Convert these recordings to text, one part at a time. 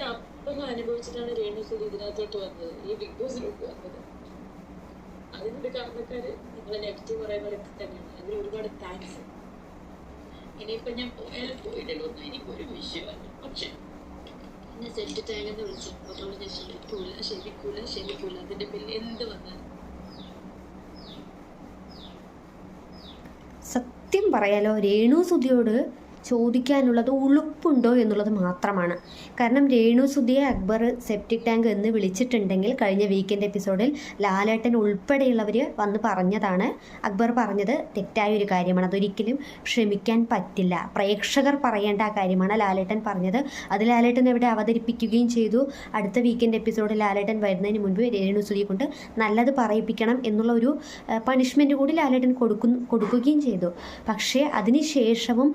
അപ്പങ്ങൾ അനുഭവിച്ചിട്ടാണ് രേണുസുതി ഇതിനകത്തോട്ട് വന്നത്, ഈ ബിഗ് ബോസിലോട്ട് വന്നത്. അതിനൊരു കാരണക്കാര് നിങ്ങളെ നെഗറ്റീവ് പറയുന്നവരൊക്കെ തന്നെയാണ്. അതിന് ഒരുപാട് താങ്ക്സ്. ഇനിയിപ്പൊ ഞാൻ പോയാലും പോയിട്ടൊന്നും എനിക്കൊരു വിഷയമല്ല. പക്ഷെ എന്നെ സെറ്റ് ടാങ്കെന്ന് വിളിച്ചു, അതോട് ഞാൻ ക്ഷമിക്കൂല. അതിന്റെ പേരിൽ എന്ത് വന്നാലും. സത്യം പറയാലോ, രേണുസുതിയോട് ചോദിക്കാനുള്ളത് ഉളുപ്പുണ്ടോ എന്നുള്ളത് മാത്രമാണ്. കാരണം രേണുസുതിയെ അക്ബർ സെപ്റ്റിക് ടാങ്ക് എന്ന് വിളിച്ചിട്ടുണ്ടെങ്കിൽ കഴിഞ്ഞ വീക്കെൻഡ് എപ്പിസോഡിൽ ലാലേട്ടൻ ഉൾപ്പെടെയുള്ളവർ വന്ന് പറഞ്ഞതാണ്. അക്ബർ പറഞ്ഞത് തെറ്റായ ഒരു കാര്യമാണ്, അതൊരിക്കലും ക്ഷമിക്കാൻ പറ്റില്ല. പ്രേക്ഷകർ പറയേണ്ട ആ കാര്യമാണ് ലാലേട്ടൻ പറഞ്ഞത്. അത് ലാലേട്ടൻ ഇവിടെ അവതരിപ്പിക്കുകയും ചെയ്തു. അടുത്ത വീക്കെൻഡ് എപ്പിസോഡിൽ ലാലേട്ടൻ വരുന്നതിന് മുൻപ് രേണുസുതിയെ കൊണ്ട് നല്ലത് പറയിപ്പിക്കണം എന്നുള്ള ഒരു പണിഷ്മെൻറ്റ് കൂടി ലാലേട്ടൻ കൊടുക്കുകയും ചെയ്തു. പക്ഷേ അതിനുശേഷവും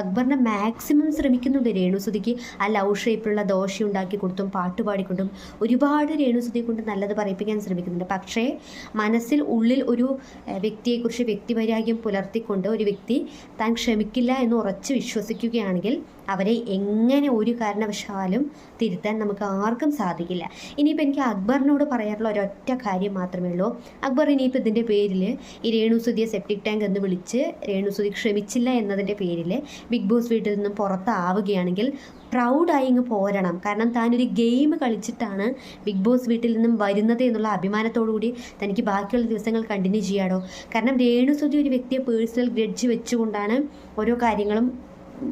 അക്ബറിനെ മാക്സിമം ശ്രമിക്കുന്നുണ്ട് രേണുസുതിക്ക് ആ ലവ് ഷേപ്പിലുള്ള ദോശ ഉണ്ടാക്കി കൊടുത്തും പാട്ടുപാടിക്കൊണ്ടും ഒരുപാട് രേണുസുതിയെ കൊണ്ട് നല്ലത് പറയിപ്പിക്കാൻ ശ്രമിക്കുന്നുണ്ട്. പക്ഷേ മനസ്സിൽ ഉള്ളിൽ ഒരു വ്യക്തിയെക്കുറിച്ച് വ്യക്തിവൈരാഗ്യം പുലർത്തിക്കൊണ്ട് ഒരു വ്യക്തി താൻ ക്ഷമിക്കില്ല എന്ന് ഉറച്ച് വിശ്വസിക്കുകയാണെങ്കിൽ അവരെ എങ്ങനെ ഒരു കാരണവശാലും തിരുത്താൻ നമുക്ക് ആർക്കും സാധിക്കില്ല. ഇനിയിപ്പോൾ എനിക്ക് അക്ബറിനോട് പറയാനുള്ള ഒരൊറ്റ കാര്യം മാത്രമേ ഉള്ളൂ. അക്ബർ ഇനിയിപ്പോൾ ഇതിൻ്റെ പേരിൽ ഈ രേണുസുതിയെ സെപ്റ്റിക് ടാങ്ക് എന്ന് വിളിച്ച് രേണുസുതി ക്ഷമിച്ചില്ല എന്നതിൻ്റെ പേരിൽ ബിഗ് ബോസ് വീട്ടിൽ നിന്നും പുറത്താവുകയാണെങ്കിൽ പ്രൗഡായി ഇങ്ങ് പോരണം. കാരണം താനൊരു ഗെയിം കളിച്ചിട്ടാണ് ബിഗ് ബോസ് വീട്ടിൽ നിന്നും വരുന്നത് എന്നുള്ള അഭിമാനത്തോടു കൂടി തനിക്ക് ബാക്കിയുള്ള ദിവസങ്ങൾ കണ്ടിന്യൂ ചെയ്യാടോ. കാരണം രേണുസുതി ഒരു വ്യക്തിയെ പേഴ്സണൽ ഗ്രഡ്ജ് വെച്ചുകൊണ്ടാണ് ഓരോ കാര്യങ്ങളും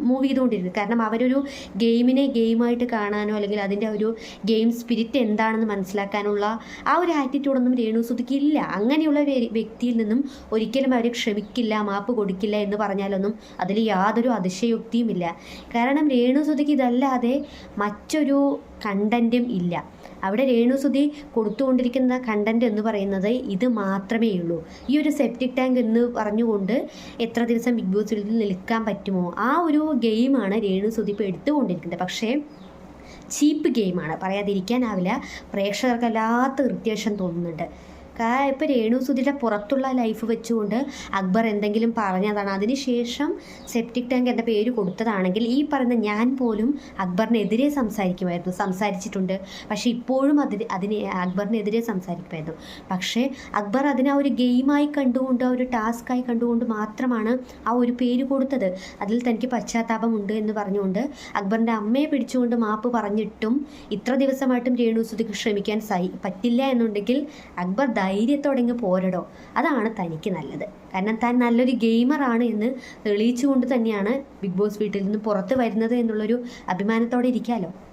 മൂവ് ചെയ്തുകൊണ്ടിരുന്നത്. കാരണം അവരൊരു ഗെയിമിനെ ഗെയിമായിട്ട് കാണാനോ അല്ലെങ്കിൽ അതിൻ്റെ ഒരു ഗെയിം സ്പിരിറ്റ് എന്താണെന്ന് മനസ്സിലാക്കാനുള്ള ആ ഒരു ആറ്റിറ്റ്യൂഡൊന്നും രേണുസുതിക്ക് ഇല്ല. അങ്ങനെയുള്ള വ്യക്തിയിൽ നിന്നും ഒരിക്കലും അവർ ക്ഷമിക്കില്ല, മാപ്പ് കൊടുക്കില്ല എന്ന് പറഞ്ഞാലൊന്നും അതിൽ യാതൊരു അതിശയോക്തിയുമില്ല. കാരണം രേണുസുതിക്ക് ഇതല്ലാതെ മറ്റൊരു കണ്ടൻറ്റും ഇല്ല. അവിടെ രേണുസുതി കൊടുത്തുകൊണ്ടിരിക്കുന്ന കണ്ടൻറ്റ് എന്ന് പറയുന്നത് ഇത് മാത്രമേ ഉള്ളൂ. ഈ ഒരു സെപ്റ്റിക് ടാങ്ക് എന്ന് പറഞ്ഞുകൊണ്ട് എത്ര ദിവസം ബിഗ് ബോസ് വീട്ടിൽ നിൽക്കാൻ പറ്റുമോ ആ ഒരു ഗെയിമാണ് രേണുസുതി ഇപ്പോൾ എടുത്തുകൊണ്ടിരിക്കുന്നത്. പക്ഷേ ചീപ്പ് ഗെയിമാണ്, പറയാതിരിക്കാനാവില്ല. പ്രേക്ഷകർക്ക് വല്ലാത്ത ഇറിറ്റേഷൻ തോന്നുന്നുണ്ട്. ഇപ്പോൾ രേണുസുതിയുടെ പുറത്തുള്ള ലൈഫ് വെച്ചുകൊണ്ട് അക്ബർ എന്തെങ്കിലും പറഞ്ഞതാണ്, അതിനുശേഷം സെപ്റ്റിക് ടാങ്ക് എന്ന പേര് കൊടുത്തതാണെങ്കിൽ ഈ പറയുന്ന ഞാൻ പോലും അക്ബറിനെതിരെ സംസാരിച്ചിട്ടുണ്ട്. പക്ഷേ ഇപ്പോഴും അതിന് അക്ബറിനെതിരെ സംസാരിക്കുമായിരുന്നു. പക്ഷേ അക്ബർ അതിനെ ആ ഒരു ഗെയിമായി കണ്ടുകൊണ്ട്, ആ ഒരു ടാസ്ക്കായി കണ്ടുകൊണ്ട് മാത്രമാണ് ആ ഒരു പേര് കൊടുത്തത്. അതിൽ തനിക്ക് പശ്ചാത്താപമുണ്ട് എന്ന് പറഞ്ഞുകൊണ്ട് അക്ബറിൻ്റെ അമ്മയെ പിടിച്ചുകൊണ്ട് മാപ്പ് പറഞ്ഞിട്ടും ഇത്ര ദിവസമായിട്ടും രേണുസുതിക്ക് ക്ഷമിക്കാൻ പറ്റില്ല എന്നുണ്ടെങ്കിൽ അക്ബർ ധൈര്യത്തോടെ പോരടോ, അതാണ് തനിക്ക് നല്ലത്. കാരണം താൻ നല്ലൊരു ഗെയിമറാണ് എന്ന് തെളിയിച്ചുകൊണ്ട് തന്നെയാണ് ബിഗ് ബോസ് വീട്ടിൽ നിന്ന് പുറത്ത് വരുന്നത് എന്നുള്ളൊരു അഭിമാനത്തോടെ ഇരിക്കാമല്ലോ.